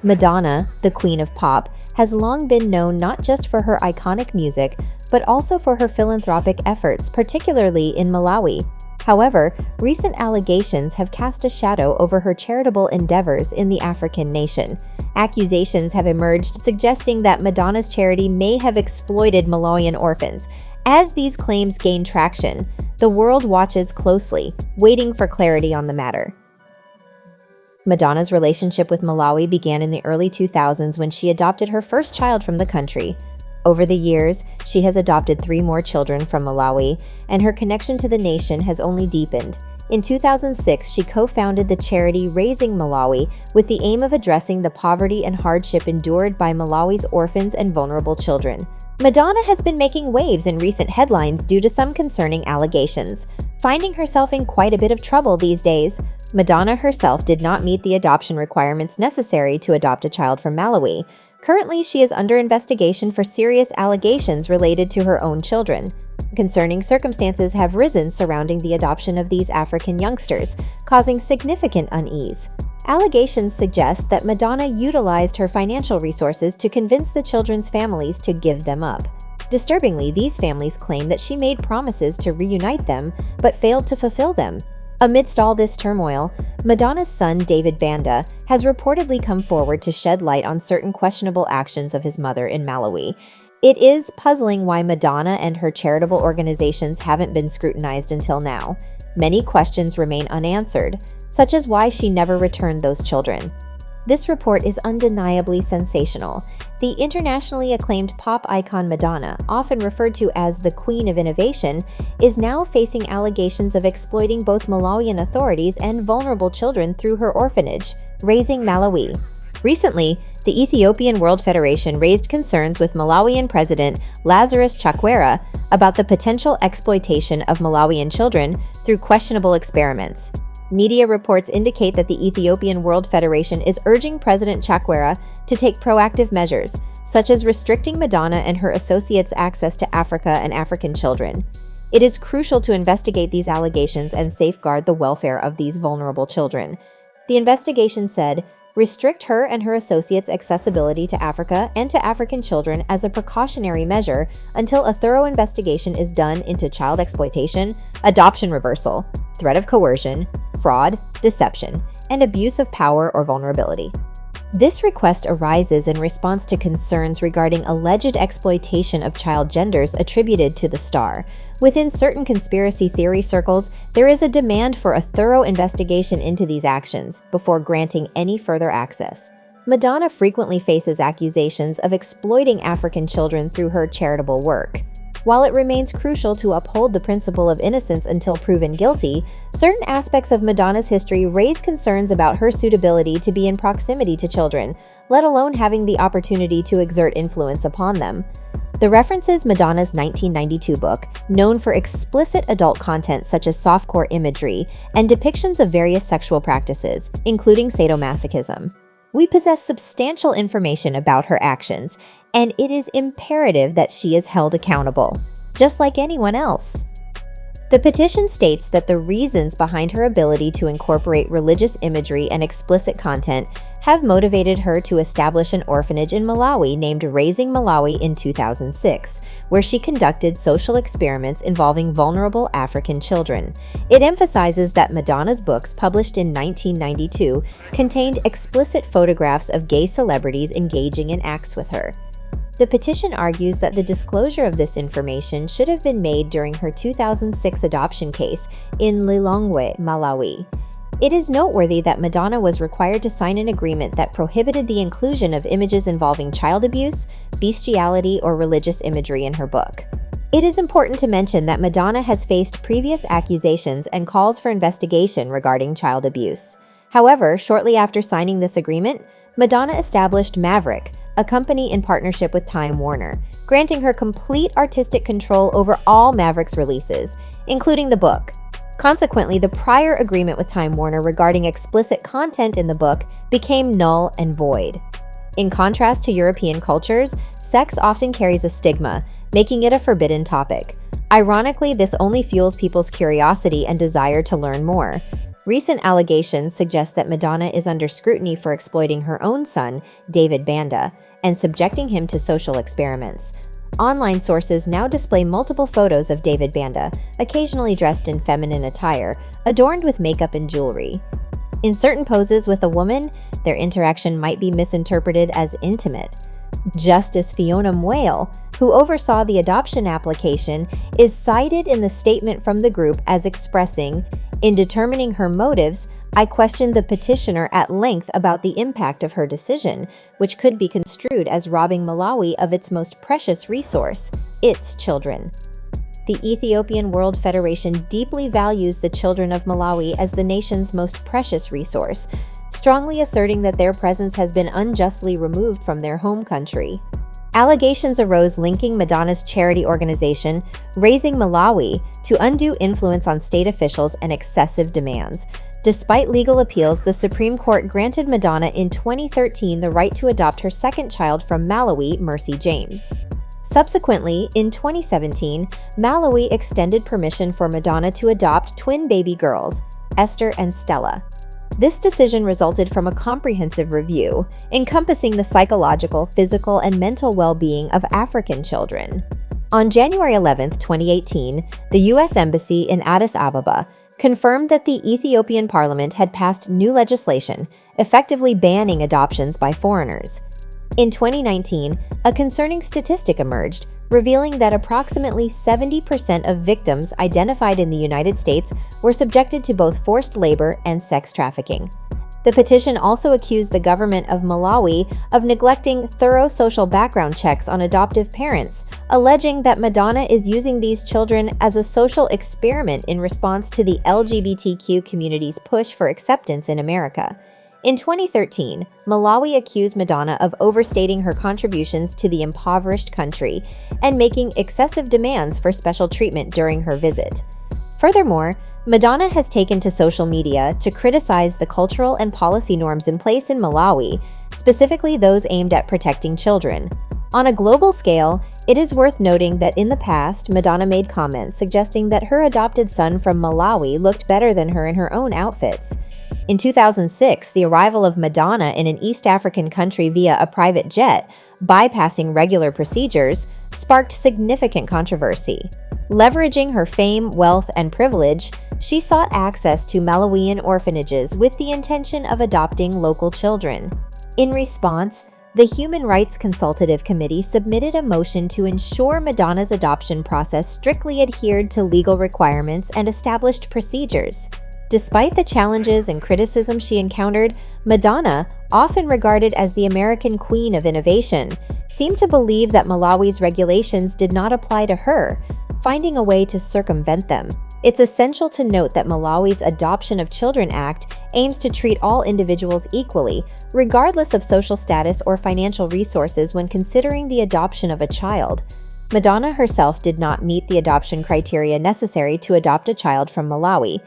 Madonna, the queen of pop, has long been known not just for her iconic music, but also for her philanthropic efforts, particularly in Malawi. However, recent allegations have cast a shadow over her charitable endeavors in the African nation. Accusations have emerged suggesting that Madonna's charity may have exploited Malawian orphans. As these claims gain traction, the world watches closely, waiting for clarity on the matter. Madonna's relationship with Malawi began in the early 2000s when she adopted her first child from the country. Over the years, she has adopted 3 more children from Malawi, and her connection to the nation has only deepened. In 2006, she co-founded the charity Raising Malawi with the aim of addressing the poverty and hardship endured by Malawi's orphans and vulnerable children. Madonna has been making waves in recent headlines due to some concerning allegations. Finding herself in quite a bit of trouble these days, Madonna herself did not meet the adoption requirements necessary to adopt a child from Malawi. Currently, she is under investigation for serious allegations related to her own children. Concerning circumstances have risen surrounding the adoption of these African youngsters, causing significant unease. Allegations suggest that Madonna utilized her financial resources to convince the children's families to give them up. Disturbingly, these families claim that she made promises to reunite them, but failed to fulfill them. Amidst all this turmoil, Madonna's son David Banda has reportedly come forward to shed light on certain questionable actions of his mother in Malawi. It is puzzling why Madonna and her charitable organizations haven't been scrutinized until now. Many questions remain unanswered, such as why she never returned those children. This report is undeniably sensational. The internationally acclaimed pop icon Madonna, often referred to as the Queen of Innovation, is now facing allegations of exploiting both Malawian authorities and vulnerable children through her orphanage, Raising Malawi. Recently, the Ethiopian World Federation raised concerns with Malawian President Lazarus Chakwera about the potential exploitation of Malawian children through questionable experiments. Media reports indicate that the Ethiopian World Federation is urging President Chakwera to take proactive measures, such as restricting Madonna and her associates' access to Africa and African children. It is crucial to investigate these allegations and safeguard the welfare of these vulnerable children. The investigation said, restrict her and her associates' accessibility to Africa and to African children as a precautionary measure until a thorough investigation is done into child exploitation, adoption reversal, threat of coercion, fraud, deception, and abuse of power or vulnerability. This request arises in response to concerns regarding alleged exploitation of child genders attributed to the star. Within certain conspiracy theory circles, there is a demand for a thorough investigation into these actions before granting any further access. Madonna frequently faces accusations of exploiting African children through her charitable work. While it remains crucial to uphold the principle of innocence until proven guilty, certain aspects of Madonna's history raise concerns about her suitability to be in proximity to children, let alone having the opportunity to exert influence upon them. The references Madonna's 1992 book, known for explicit adult content such as softcore imagery and depictions of various sexual practices, including sadomasochism. We possess substantial information about her actions, and it is imperative that she is held accountable, just like anyone else. The petition states that the reasons behind her ability to incorporate religious imagery and explicit content have motivated her to establish an orphanage in Malawi named Raising Malawi in 2006, where she conducted social experiments involving vulnerable African children. It emphasizes that Madonna's books, published in 1992, contained explicit photographs of gay celebrities engaging in acts with her. The petition argues that the disclosure of this information should have been made during her 2006 adoption case in Lilongwe, Malawi. It is noteworthy that Madonna was required to sign an agreement that prohibited the inclusion of images involving child abuse, bestiality, or religious imagery in her book. It is important to mention that Madonna has faced previous accusations and calls for investigation regarding child abuse. However, shortly after signing this agreement, Madonna established Maverick, a company in partnership with Time Warner, granting her complete artistic control over all Maverick's releases, including the book. Consequently, the prior agreement with Time Warner regarding explicit content in the book became null and void. In contrast to European cultures, sex often carries a stigma, making it a forbidden topic. Ironically, this only fuels people's curiosity and desire to learn more. Recent allegations suggest that Madonna is under scrutiny for exploiting her own son, David Banda, and subjecting him to social experiments. Online sources now display multiple photos of David Banda, occasionally dressed in feminine attire, adorned with makeup and jewelry. In certain poses with a woman, their interaction might be misinterpreted as intimate. Justice Fiona Mwale, who oversaw the adoption application, is cited in the statement from the group as expressing, "In determining her motives, I questioned the petitioner at length about the impact of her decision, which could be construed as robbing Malawi of its most precious resource, its children." The Ethiopian World Federation deeply values the children of Malawi as the nation's most precious resource, strongly asserting that their presence has been unjustly removed from their home country. Allegations arose linking Madonna's charity organization, Raising Malawi, to undue influence on state officials and excessive demands. Despite legal appeals, the Supreme Court granted Madonna in 2013 the right to adopt her second child from Malawi, Mercy James. Subsequently, in 2017, Malawi extended permission for Madonna to adopt twin baby girls, Esther and Stella. This decision resulted from a comprehensive review, encompassing the psychological, physical, and mental well-being of African children. On January 11, 2018, the U.S. Embassy in Addis Ababa confirmed that the Ethiopian Parliament had passed new legislation, effectively banning adoptions by foreigners. In 2019, a concerning statistic emerged, revealing that approximately 70% of victims identified in the United States were subjected to both forced labor and sex trafficking. The petition also accused the government of Malawi of neglecting thorough social background checks on adoptive parents, alleging that Madonna is using these children as a social experiment in response to the LGBTQ community's push for acceptance in America. In 2013, Malawi accused Madonna of overstating her contributions to the impoverished country and making excessive demands for special treatment during her visit. Furthermore, Madonna has taken to social media to criticize the cultural and policy norms in place in Malawi, specifically those aimed at protecting children. On a global scale, it is worth noting that in the past, Madonna made comments suggesting that her adopted son from Malawi looked better than her in her own outfits. In 2006, the arrival of Madonna in an East African country via a private jet, bypassing regular procedures, sparked significant controversy. Leveraging her fame, wealth, and privilege, she sought access to Malawian orphanages with the intention of adopting local children. In response, the Human Rights Consultative Committee submitted a motion to ensure Madonna's adoption process strictly adhered to legal requirements and established procedures. Despite the challenges and criticism she encountered, Madonna, often regarded as the American queen of innovation, seemed to believe that Malawi's regulations did not apply to her, finding a way to circumvent them. It's essential to note that Malawi's Adoption of Children Act aims to treat all individuals equally, regardless of social status or financial resources when considering the adoption of a child. Madonna herself did not meet the adoption criteria necessary to adopt a child from Malawi.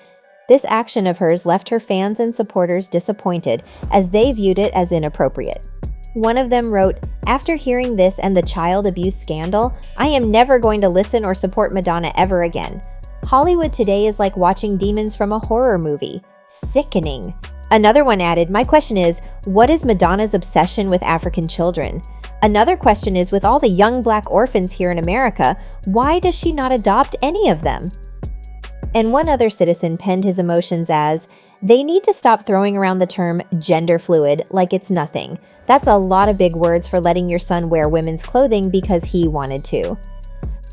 This action of hers left her fans and supporters disappointed, as they viewed it as inappropriate. One of them wrote, "After hearing this and the child abuse scandal, I am never going to listen or support Madonna ever again. Hollywood today is like watching demons from a horror movie. Sickening." Another one added, "My question is, what is Madonna's obsession with African children? Another question is, with all the young Black orphans here in America, why does she not adopt any of them?" And one other citizen penned his emotions as, "They need to stop throwing around the term gender fluid like it's nothing. That's a lot of big words for letting your son wear women's clothing because he wanted to."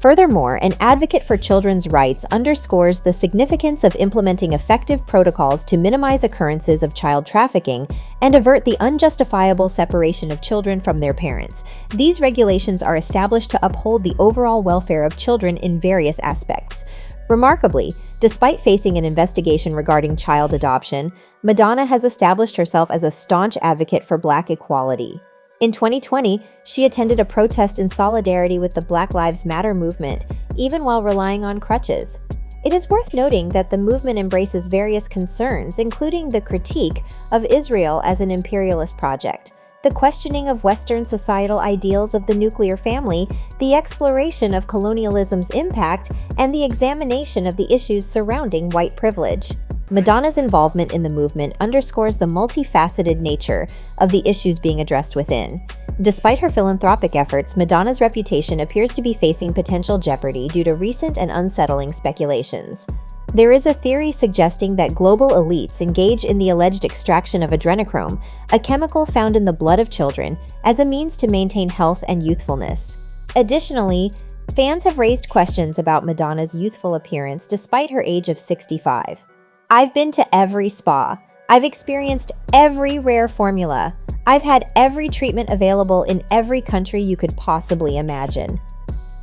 Furthermore, an advocate for children's rights underscores the significance of implementing effective protocols to minimize occurrences of child trafficking and avert the unjustifiable separation of children from their parents. These regulations are established to uphold the overall welfare of children in various aspects. Remarkably, despite facing an investigation regarding child adoption, Madonna has established herself as a staunch advocate for Black equality. In 2020, she attended a protest in solidarity with the Black Lives Matter movement, even while relying on crutches. It is worth noting that the movement embraces various concerns, including the critique of Israel as an imperialist project, the questioning of Western societal ideals of the nuclear family, the exploration of colonialism's impact, and the examination of the issues surrounding white privilege. Madonna's involvement in the movement underscores the multifaceted nature of the issues being addressed within. Despite her philanthropic efforts, Madonna's reputation appears to be facing potential jeopardy due to recent and unsettling speculations. There is a theory suggesting that global elites engage in the alleged extraction of adrenochrome, a chemical found in the blood of children, as a means to maintain health and youthfulness. Additionally, fans have raised questions about Madonna's youthful appearance despite her age of 65. I've been to every spa. I've experienced every rare formula. I've had every treatment available in every country you could possibly imagine.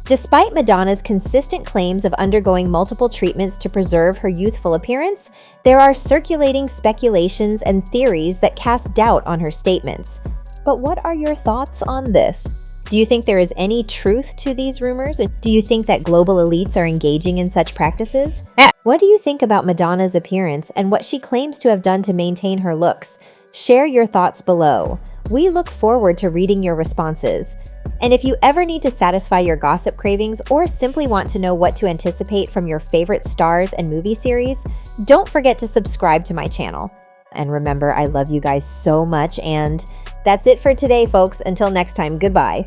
Despite Madonna's consistent claims of undergoing multiple treatments to preserve her youthful appearance, there are circulating speculations and theories that cast doubt on her statements. But what are your thoughts on this? Do you think there is any truth to these rumors? Do you think that global elites are engaging in such practices? What do you think about Madonna's appearance and what she claims to have done to maintain her looks? Share your thoughts below. We look forward to reading your responses. And if you ever need to satisfy your gossip cravings or simply want to know what to anticipate from your favorite stars and movie series, don't forget to subscribe to my channel. And remember, I love you guys so much, and that's it for today, folks. Until next time, goodbye.